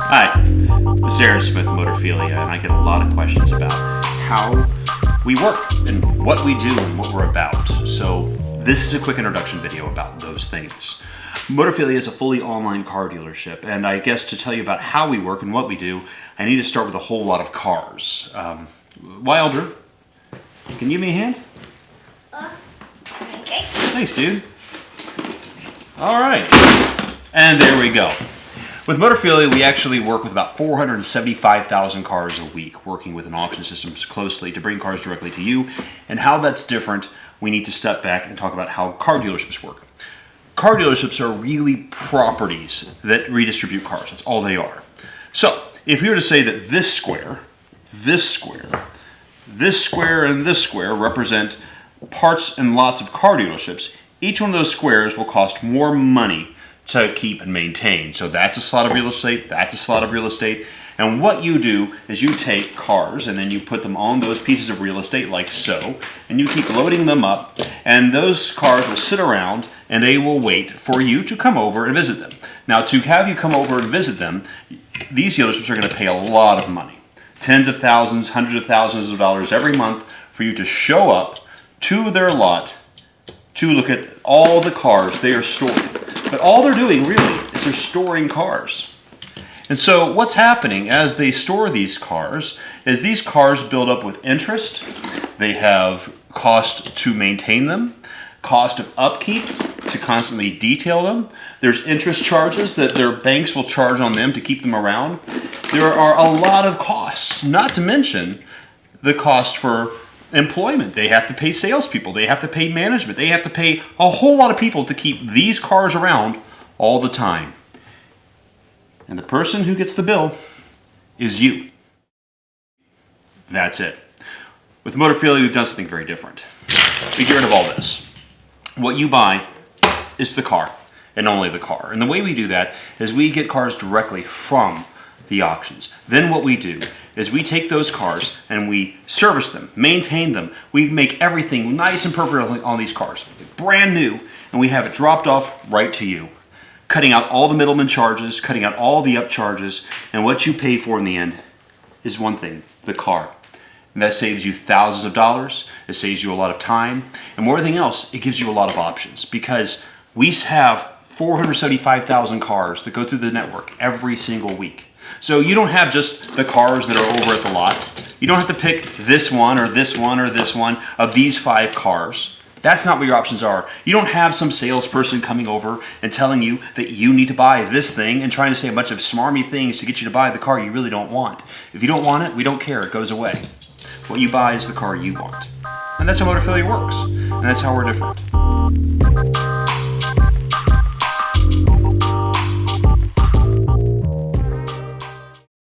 Hi, this is Aaron Smith, Motorphilia, and I get a lot of questions about how we work and what we do and what we're about. So this is a quick introduction video about those things. Motorphilia is a fully online car dealership, and I guess to tell you about how we work and what we do, I need to start with a whole lot of cars. Wilder, can you give me a hand? Okay. Thanks, dude. All right, and there we go. With Motorphilia, we actually work with about 475,000 cars a week, working with an auction system closely to bring cars directly to you. And how that's different, we need to step back and talk about how car dealerships work. Car dealerships are really properties that redistribute cars. That's all they are. So, if we were to say that this square, this square, this square, and this square represent parts and lots of car dealerships, each one of those squares will cost more money to keep and maintain. So that's a slot of real estate, that's a slot of real estate. And what you do is you take cars and then you put them on those pieces of real estate like so, and you keep loading them up, and those cars will sit around and they will wait for you to come over and visit them. Now, to have you come over and visit them, these dealerships are going to pay a lot of money. Tens of thousands, hundreds of thousands of dollars every month for you to show up to their lot to look at all the cars they are storing. But all they're doing really is they're storing cars. And so what's happening as they store these cars is these cars build up with interest. They have cost to maintain them, cost of upkeep to constantly detail them. There's interest charges that their banks will charge on them to keep them around. There are a lot of costs, not to mention the cost for employment. They have to pay salespeople, they have to pay management, they have to pay a whole lot of people to keep these cars around all the time. And the person who gets the bill is you. That's it. With Motorphilia, we've done something very different. We get rid of all this. What you buy is the car, and only the car. And the way we do that is we get cars directly from the auctions. Then what we do is we take those cars and we service them, maintain them. We make everything nice and perfect on these cars, brand new, and we have it dropped off right to you, cutting out all the middleman charges, cutting out all the upcharges, and what you pay for in the end is one thing, the car. And that saves you thousands of dollars, it saves you a lot of time, and more than anything else, it gives you a lot of options because we have 475,000 cars that go through the network every single week. So you don't have just the cars that are over at the lot. You don't have to pick this one or this one or this one of these 5 cars. That's not what your options are. You don't have some salesperson coming over and telling you that you need to buy this thing and trying to say a bunch of smarmy things to get you to buy the car you really don't want. If you don't want it, we don't care. It goes away. What you buy is the car you want. And that's how Motorphilia works. And that's how we're different.